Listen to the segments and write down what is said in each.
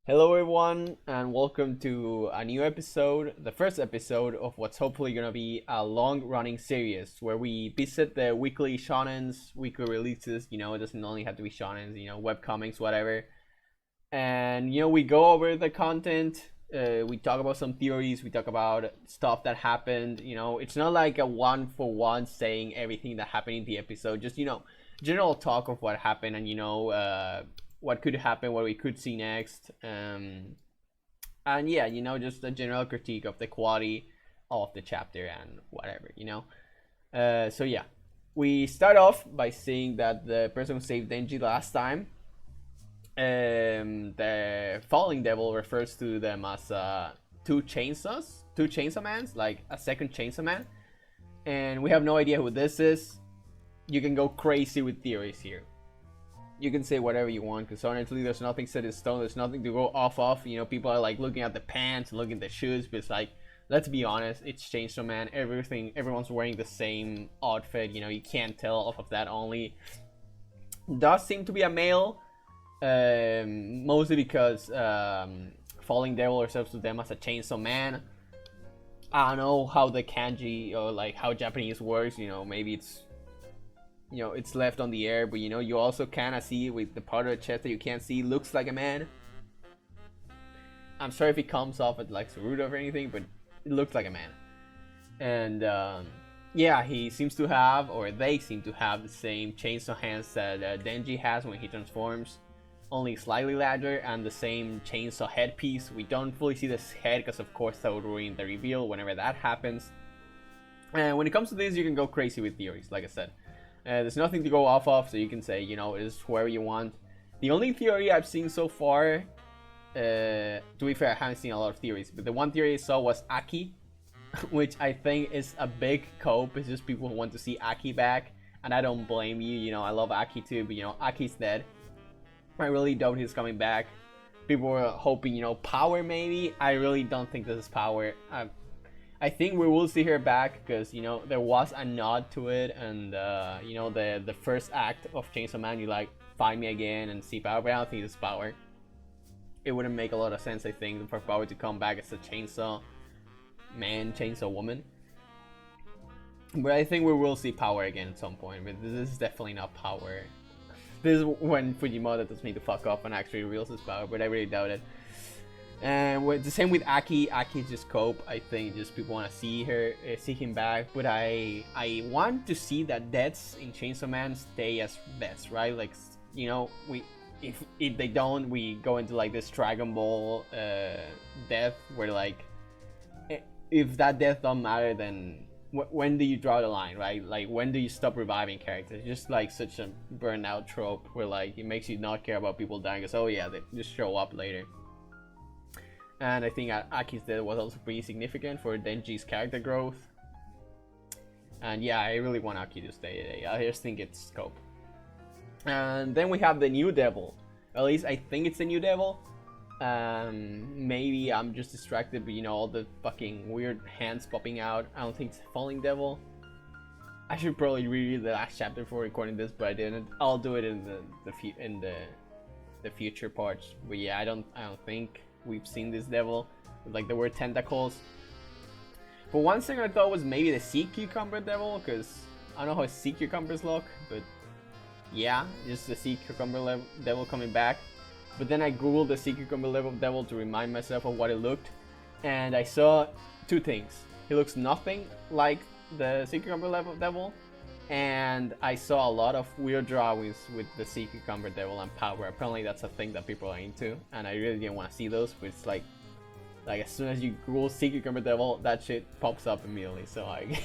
Hello, everyone, and welcome to a new episode, the first episode of what's hopefully gonna be a long-running series where we visit the weekly shonens, weekly releases. It doesn't only have to be shonens, webcomics, whatever. And we go over the content. We talk about some theories. We talk about stuff that happened. It's not like a one-for-one saying everything that happened in the episode. Just general talk of what happened, and what could happen, what we could see next, and yeah, just a general critique of the quality of the chapter and whatever. So yeah, we start off by seeing that the person who saved Denji last time, the falling devil refers to them as two chainsaw mans, like a second chainsaw man, and we have no idea who this is. You can go crazy with theories here. You can say whatever you want, because honestly there's nothing set in stone, there's nothing to go off of. People are like looking at the pants, looking at the shoes, but it's like, let's be honest, it's Chainsaw Man. Everyone's wearing the same outfit. You can't tell off of that only. Does seem to be a male, mostly because Falling Devil refers to them as a Chainsaw Man. I don't know how the kanji or like how Japanese works. Maybe it's left on the air, but you also kind of see with the part of the chest that you can't see looks like a man. I'm sorry if it comes off as like Saruto or anything, but it looks like a man. And yeah, he seems to have, or they seem to have, the same chainsaw hands that Denji has when he transforms, only slightly larger, and the same chainsaw headpiece. We don't fully see this head because of course that would ruin the reveal whenever that happens. And when it comes to this, you can go crazy with theories, like I said. There's nothing to go off of, so you can say, it's whoever you want. The only theory I've seen so far, to be fair, I haven't seen a lot of theories, but the one theory I saw was Aki, which I think is a big cope. It's just people who want to see Aki back, and I don't blame you. I love Aki too, but Aki's dead. I really doubt he's coming back. People were hoping, Power maybe. I really don't think this is Power. I think we will see her back because there was a nod to it, and the first act of Chainsaw Man, you like find me again and see Power, but I don't think it's Power. It wouldn't make a lot of sense, I think, for Power to come back as a Chainsaw Man, Chainsaw Woman. But I think we will see Power again at some point. But this is definitely not Power. This is when Fujimoto does need to fuck off and actually reveals his power, but I really doubt it. And the same with Aki. Aki's just cope. I think just people want to see him back. But I want to see that deaths in Chainsaw Man stay as deaths, right? Like if they don't, we go into like this Dragon Ball death where like if that death don't matter, then when do you draw the line, right? Like when do you stop reviving characters? Just like such a burnout trope where like it makes you not care about people dying because oh yeah, they just show up later. And I think Aki's death was also pretty significant for Denji's character growth. And yeah, I really want Aki to stay. I just think it's scope. And then we have the new devil. At least I think it's the new devil. Maybe I'm just distracted, but all the fucking weird hands popping out. I don't think it's Falling Devil. I should probably reread the last chapter before recording this, but I didn't. I'll do it in the future parts. But yeah, I don't think we've seen this devil with like the word tentacles. But one thing I thought was maybe the sea cucumber devil, because I don't know how sea cucumbers look, but yeah, just the sea cucumber devil coming back. But then I googled the sea cucumber level devil to remind myself of what it looked, and I saw two things. He looks nothing like the sea cucumber level devil, and I saw a lot of weird drawings with the sea cucumber devil and power. Apparently that's a thing that people are into, and I really didn't want to see those, but it's like as soon as you Google sea cucumber devil, that shit pops up immediately. So like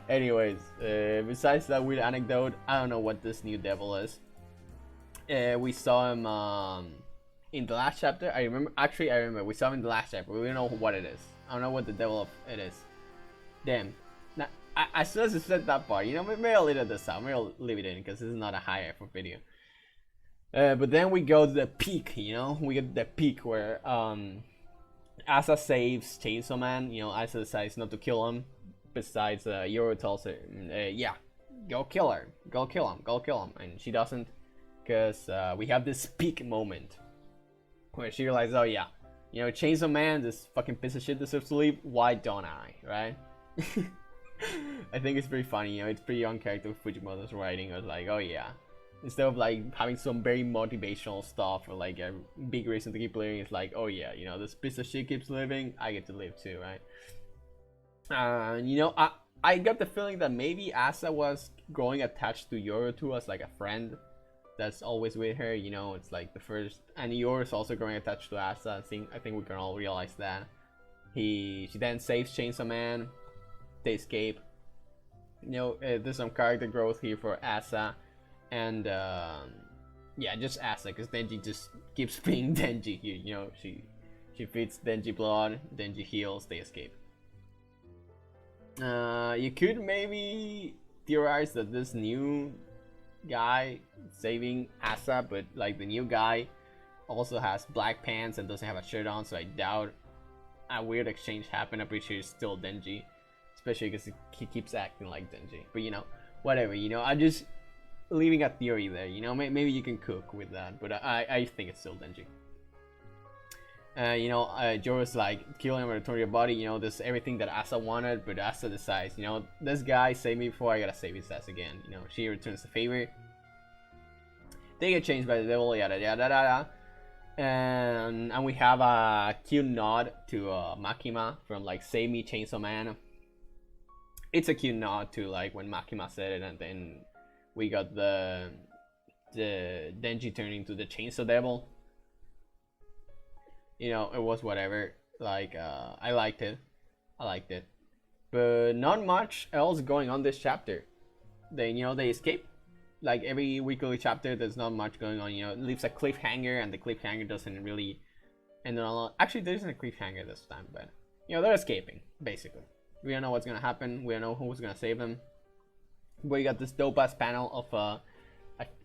anyways, besides that weird anecdote, I don't know what this new devil is. We saw him in the last chapter. I remember we saw him in the last chapter. We don't know what it is. I don't know what the devil of it is. Damn. Now, as soon as you said that part, maybe I'll leave this out. Maybe I'll leave it in because this is not a high effort video. But then we go to the peak. We get the peak where Asa saves Chainsaw Man. Asa decides not to kill him. Besides, Yoro tells her, yeah, go kill her, go kill him, and she doesn't. Because we have this peak moment where she realizes, oh yeah, you know, Chainsaw Man, this fucking piece of shit deserves to leave. Why don't I? Right? I think it's pretty funny. You know, it's pretty on character with Fujimoto's writing. I was like, oh yeah. Instead of like having some very motivational stuff or like a big reason to keep living, it's like, oh yeah, you know, this piece of shit keeps living, I get to live too, right? You know, I got the feeling that maybe Asa was growing attached to Yorotu as like a friend that's always with her. You know, it's like the first, and Yoru's also growing attached to Asa. I think we can all realize that. She then saves Chainsaw Man. They escape. You know, there's some character growth here for Asa. And yeah, just Asa, because Denji just keeps being Denji here. You know, she feeds Denji blood, Denji heals, they escape. You could maybe theorize that this new guy saving Asa, but like the new guy also has black pants and doesn't have a shirt on, so I doubt a weird exchange happened. I'm pretty sure it's still Denji, especially because he keeps acting like Denji. But you know, whatever. You know, I'm just leaving a theory there, you know, maybe you can cook with that, but I think it's still Denji. You know, Joru's like, kill him or return your body, you know, this everything that Asa wanted, but Asa decides, you know, this guy saved me before, I gotta save his ass again. You know, she returns the favor. They get changed by the devil, yada yada yada. And we have a cute nod to Makima from like Save Me Chainsaw Man. It's a cute nod to like when Makima said it, and then we got the Denji turning to the Chainsaw Devil. You know, it was whatever. Like, I liked it. But not much else going on this chapter. They escape. Like every weekly chapter, there's not much going on. You know, it leaves a cliffhanger, and the cliffhanger doesn't really end on a lot. Actually, there isn't a cliffhanger this time, but you know, they're escaping basically. We don't know what's gonna happen. We don't know who's gonna save them. We got this dope ass panel of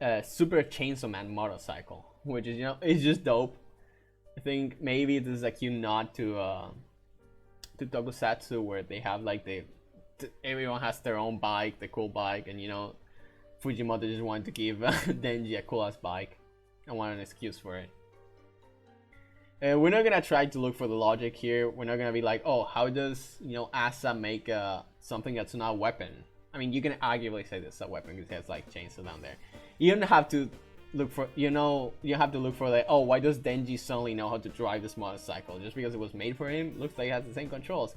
a Super Chainsaw Man motorcycle, which is, you know, it's just dope. I think maybe this is a cute nod to Tokusatsu, where they have like everyone has their own bike, the cool bike, and you know, Fujimoto just wanted to give Denji a cool ass bike. I want an excuse for it. We're not gonna try to look for the logic here. We're not gonna be like, oh, how does, you know, Asa make something that's not a weapon? I mean, you can arguably say this is a weapon because it has like chainsaw down there. You don't have to look for, you know, you have to look for like, oh, why does Denji suddenly know how to drive this motorcycle? Just because it was made for him? Looks like it has the same controls.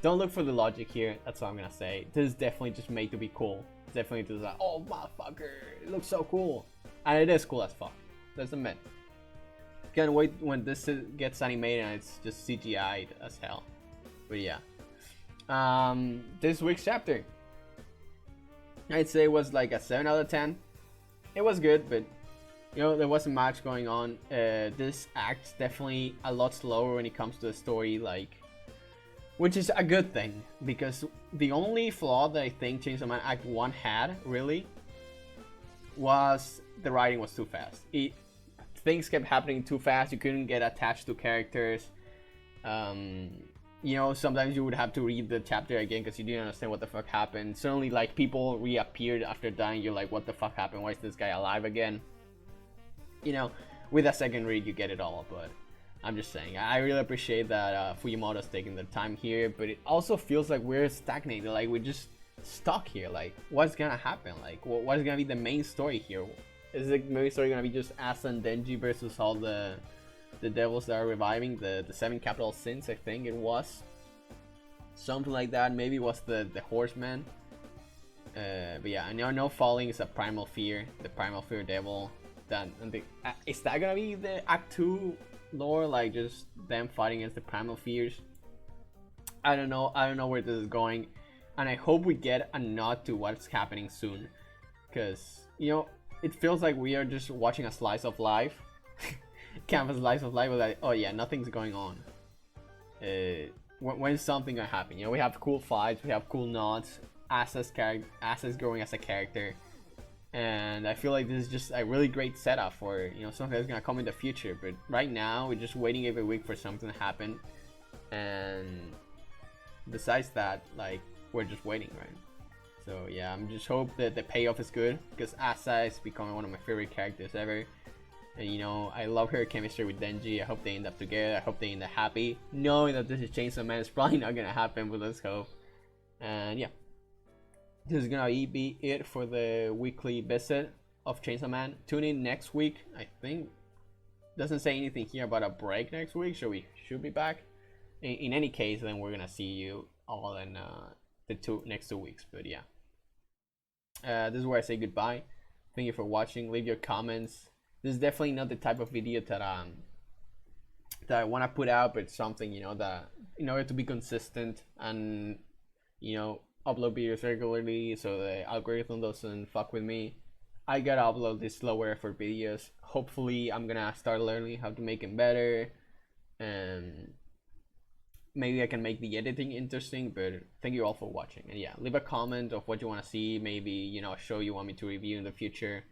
Don't look for the logic here. That's what I'm gonna say. This is definitely just made to be cool. It's definitely just like, oh, motherfucker, it looks so cool. And it is cool as fuck. Let's admit. Can't wait when this gets animated and it's just CGI'd as hell. But yeah. This week's chapter, I'd say it was like a 7 out of 10. It was good, but you know, there wasn't much going on. This act's definitely a lot slower when it comes to the story, like, which is a good thing, because the only flaw that I think Chainsaw Man Act 1 had, really, was the writing was too fast. Things kept happening too fast, you couldn't get attached to characters. You know, sometimes you would have to read the chapter again because you didn't understand what the fuck happened. Suddenly, like, people reappeared after dying. You're like, what the fuck happened? Why is this guy alive again? You know, with a second read, you get it all. But I'm just saying, I really appreciate that Fujimoto's taking the time here. But it also feels like we're stagnated. Like, we're just stuck here. Like, what's gonna happen? Like, what's gonna be the main story here? Is the main story gonna be just Asa and Denji versus all the devils that are reviving, the 7 capital sins? I think it was something like that. Maybe it was the horseman. But yeah, I know falling is a primal fear, the primal fear devil. Is that gonna be the Act 2 lore, like just them fighting against the primal fears? I don't know where this is going, and I hope we get a nod to what's happening soon, because you know, it feels like we are just watching a slice of life. Kind of a slice of life with like, oh yeah, nothing's going on. When's something gonna happen? You know, we have cool fights, we have cool nods, Asa's growing as a character, and I feel like this is just a really great setup for, you know, something that's gonna come in the future. But right now, we're just waiting every week for something to happen, and besides that, like, we're just waiting, right? So yeah, I'm just hope that the payoff is good, because Asa is becoming one of my favorite characters ever. And, you know, I love her chemistry with Denji. I hope they end up together. I hope they end up happy. Knowing that this is Chainsaw Man is probably not gonna happen, but let's hope. And yeah, this is gonna be it for the weekly visit of Chainsaw Man. Tune in next week. I think doesn't say anything here about a break next week, so we should be back. In any case, then we're gonna see you all in the next 2 weeks. But yeah, this is where I say goodbye. Thank you for watching. Leave your comments. This is definitely not the type of video that I want to put out, but it's something, you know, that in order to be consistent and, you know, upload videos regularly so the algorithm doesn't fuck with me, I gotta upload these slower effort videos. Hopefully I'm gonna start learning how to make them better, and maybe I can make the editing interesting. But thank you all for watching, and yeah, leave a comment of what you want to see, maybe, you know, a show you want me to review in the future.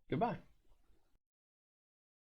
Goodbye.